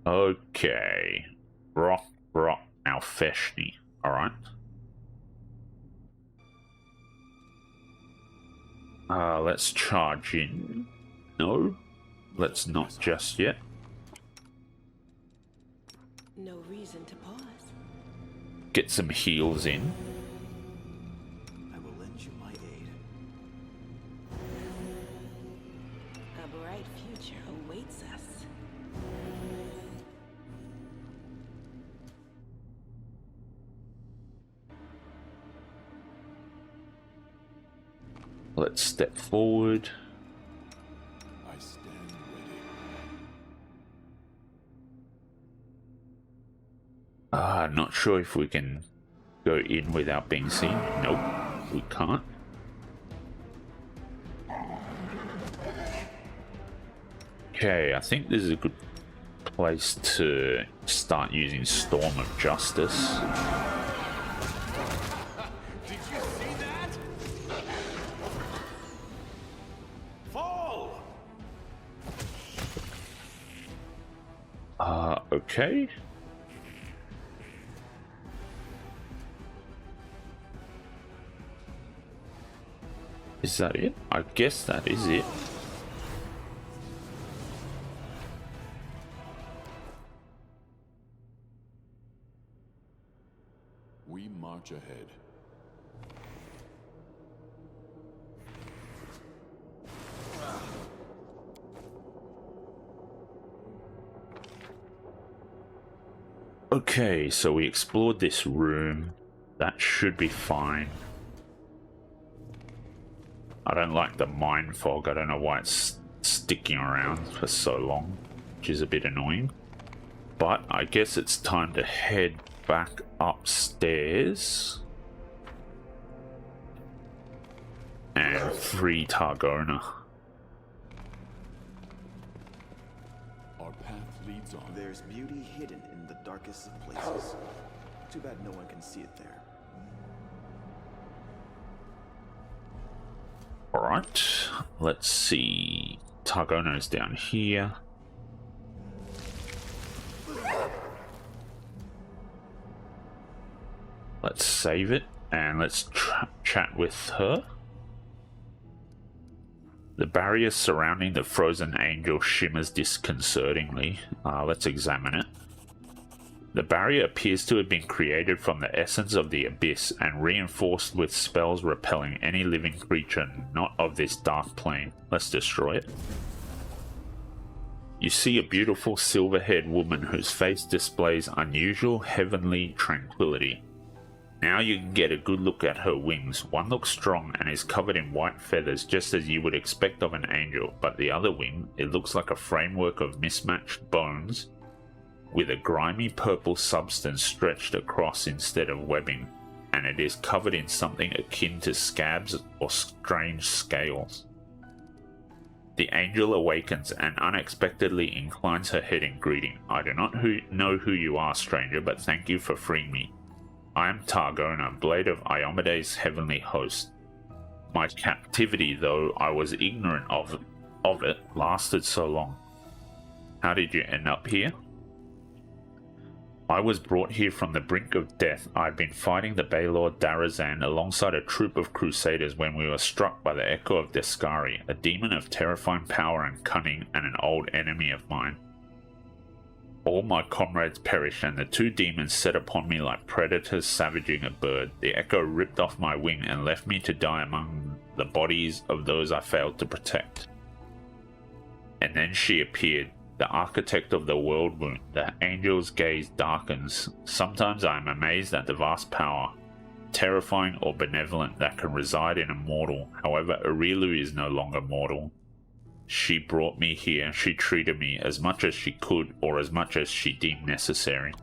Okay. Rock Alfeshni. Alright. Let's charge in. No, let's not just yet. No reason to pause. Get some heals in. I will lend you my aid. A bright future awaits us. Let's step forward. I stand ready. Not sure if we can go in without being seen. Nope, we can't. Okay, I think this is a good place to start using Storm of Justice. Did you see that? Fall! Okay. Is that it? I guess that is it. We march ahead. Okay, so we explored this room. That should be fine. I don't like the mind fog. I don't know why it's sticking around for so long, which is a bit annoying. But I guess it's time to head back upstairs and free Targona. Our path leads on. There's beauty hidden in the darkest of places. Too bad no one can see it there. Alright, let's see. Targona is down here. Let's save it and let's chat with her. The barrier surrounding the frozen angel shimmers disconcertingly. Let's examine it. The barrier appears to have been created from the essence of the abyss and reinforced with spells repelling any living creature not of this dark plane. Let's destroy it. You see a beautiful silver-haired woman whose face displays unusual heavenly tranquility. Now you can get a good look at her wings. One looks strong and is covered in white feathers just as you would expect of an angel, but the other wing, it looks like a framework of mismatched bones with a grimy purple substance stretched across instead of webbing, and it is covered in something akin to scabs or strange scales. The angel awakens and unexpectedly inclines her head in greeting. I do not know who you are, stranger, but thank you for freeing me. I am Targona, blade of Iomede's heavenly host. My captivity, though I was ignorant of it, lasted so long. How did you end up here? I was brought here from the brink of death. I had been fighting the Baylord Darazan alongside a troop of crusaders when we were struck by the Echo of Descari, a demon of terrifying power and cunning and an old enemy of mine. All my comrades perished, and the two demons set upon me like predators savaging a bird. The Echo ripped off my wing and left me to die among the bodies of those I failed to protect. And then she appeared, the architect of the world wound. The angel's gaze darkens. Sometimes I am amazed at the vast power, terrifying or benevolent, that can reside in a mortal. However, Areelu is no longer mortal. She brought me here. She treated me as much as she could, or as much as she deemed necessary.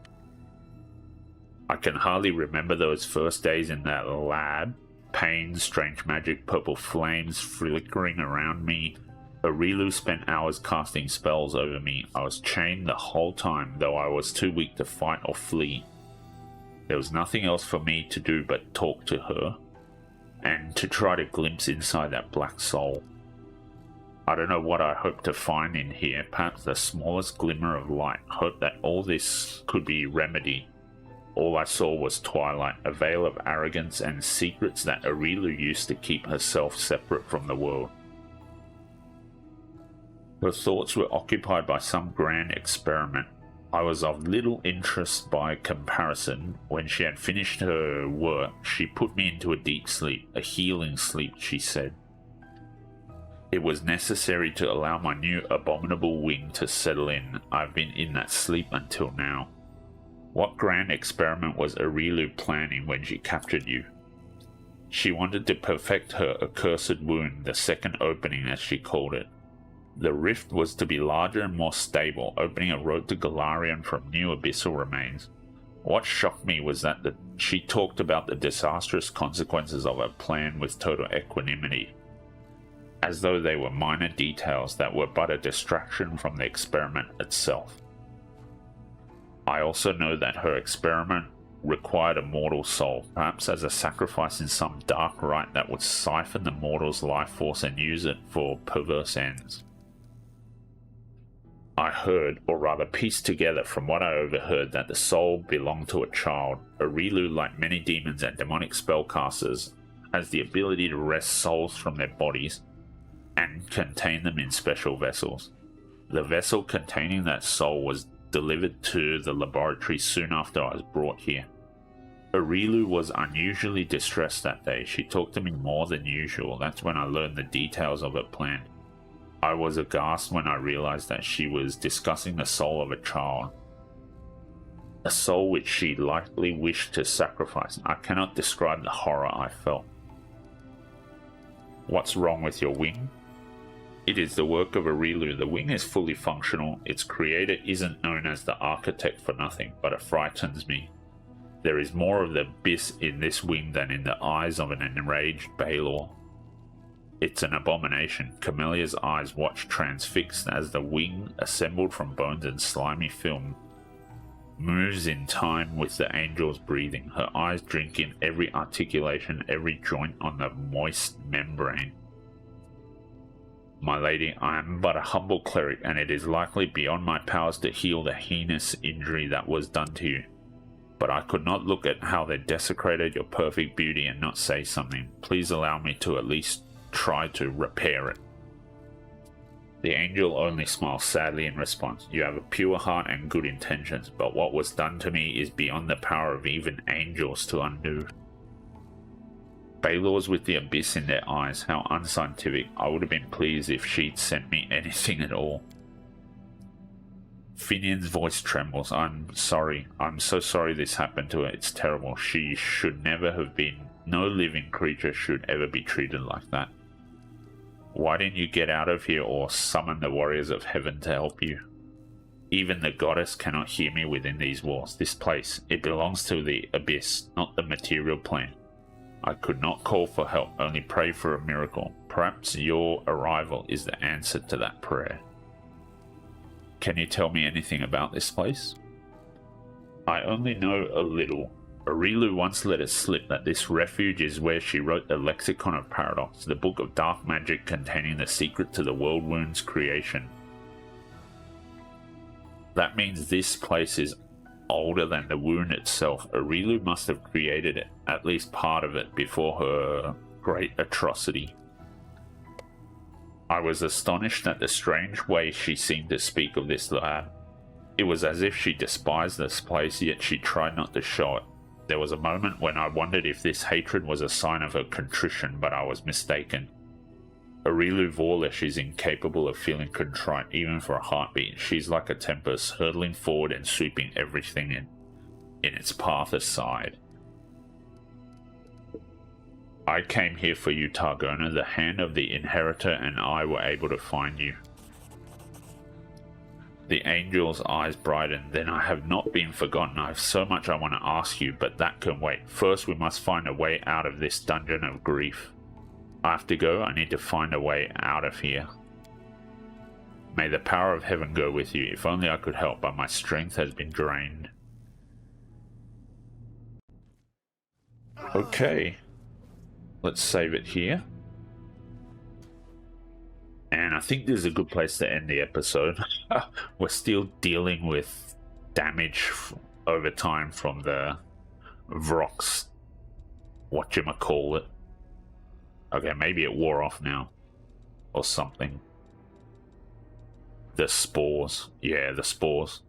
I can hardly remember those first days in that lab. Pain, strange magic, purple flames flickering around me. Areelu spent hours casting spells over me. I was chained the whole time, though I was too weak to fight or flee. There was nothing else for me to do but talk to her, and to try to glimpse inside that black soul. I don't know what I hoped to find in here, perhaps the smallest glimmer of light, hope that all this could be remedied. All I saw was twilight, a veil of arrogance and secrets that Areelu used to keep herself separate from the world. Her thoughts were occupied by some grand experiment. I was of little interest by comparison. When she had finished her work, she put me into a deep sleep, a healing sleep, she said. It was necessary to allow my new abominable wing to settle in. I've been in that sleep until now. What grand experiment was Areelu planning when she captured you? She wanted to perfect her accursed wound, the second opening as she called it. The rift was to be larger and more stable, opening a road to Golarion from new abyssal remains. What shocked me was that she talked about the disastrous consequences of her plan with total equanimity, as though they were minor details that were but a distraction from the experiment itself. I also know that her experiment required a mortal soul, perhaps as a sacrifice in some dark rite that would siphon the mortal's life force and use it for perverse ends. I heard, or rather pieced together from what I overheard, that the soul belonged to a child. Areelu, like many demons and demonic spellcasters, has the ability to wrest souls from their bodies and contain them in special vessels. The vessel containing that soul was delivered to the laboratory soon after I was brought here. Areelu was unusually distressed that day. She talked to me more than usual. That's when I learned the details of her plan. I was aghast when I realized that she was discussing the soul of a child. A soul which she likely wished to sacrifice. I cannot describe the horror I felt. What's wrong with your wing? It is the work of Areelu. The wing is fully functional. Its creator isn't known as the architect for nothing, but it frightens me. There is more of the abyss in this wing than in the eyes of an enraged Baylor. It's an abomination. Camelia's eyes watch transfixed as the wing, assembled from bones and slimy film, moves in time with the angel's breathing. Her eyes drink in every articulation, every joint on the moist membrane. My lady, I am but a humble cleric, and it is likely beyond my powers to heal the heinous injury that was done to you. But I could not look at how they desecrated your perfect beauty and not say something. Please allow me to at least try to repair it. The angel only smiles sadly in response. You have a pure heart and good intentions, but what was done to me is beyond the power of even angels to undo. Baylor's with the abyss in their eyes. How unscientific. I would have been pleased if she'd sent me anything at all. Finian's voice trembles. I'm sorry. I'm so sorry this happened to her. It's terrible. She should never have been. No living creature should ever be treated like that. Why didn't you get out of here or summon the warriors of heaven to help you? Even the goddess cannot hear me within these walls. This place, it belongs to the abyss, not the material plane. I could not call for help, only pray for a miracle. Perhaps your arrival is the answer to that prayer. Can you tell me anything about this place? I only know a little. Areelu once let it slip that this refuge is where she wrote the Lexicon of Paradox, the book of dark magic containing the secret to the world wound's creation. That means this place is older than the wound itself. Areelu must have created it, at least part of it, before her great atrocity. I was astonished at the strange way she seemed to speak of this lab. It was as if she despised this place, yet she tried not to show it. There was a moment when I wondered if this hatred was a sign of her contrition, but I was mistaken. Areelu Vorlesh is incapable of feeling contrite even for a heartbeat. She's like a tempest, hurtling forward and sweeping everything in its path aside. I came here for you, Targona. The hand of the inheritor and I were able to find you. The angel's eyes brightened. Then I have not been forgotten. I have so much I want to ask you, but that can wait. First, we must find a way out of this dungeon of grief. I have to go. I need to find a way out of here. May the power of heaven go with you. If only I could help, but my strength has been drained. Okay. Let's save it here. And I think this is a good place to end the episode. We're still dealing with damage over time from the Vrox, whatchamacallit. Okay, maybe it wore off now. Or something. The spores. Yeah, the spores.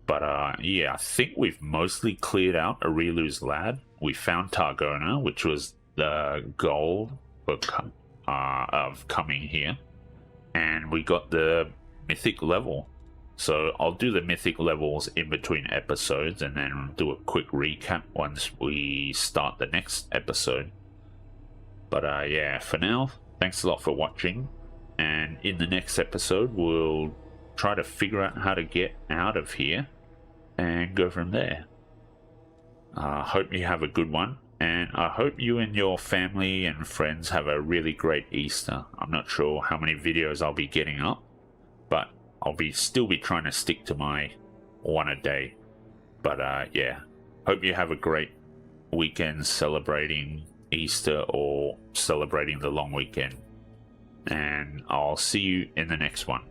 But yeah, I think we've mostly cleared out Areelu's lab. We found Targona, which was the goal of coming here. And we got the mythic level. So I'll do the mythic levels in between episodes and then do a quick recap once we start the next episode. But yeah, for now, thanks a lot for watching. And in the next episode, we'll try to figure out how to get out of here and go from there. Hope you have a good one. And I hope you and your family and friends have a really great Easter. I'm not sure how many videos I'll be getting up, but I'll still be trying to stick to my one a day. But yeah, hope you have a great weekend celebrating Easter or celebrating the long weekend. And I'll see you in the next one.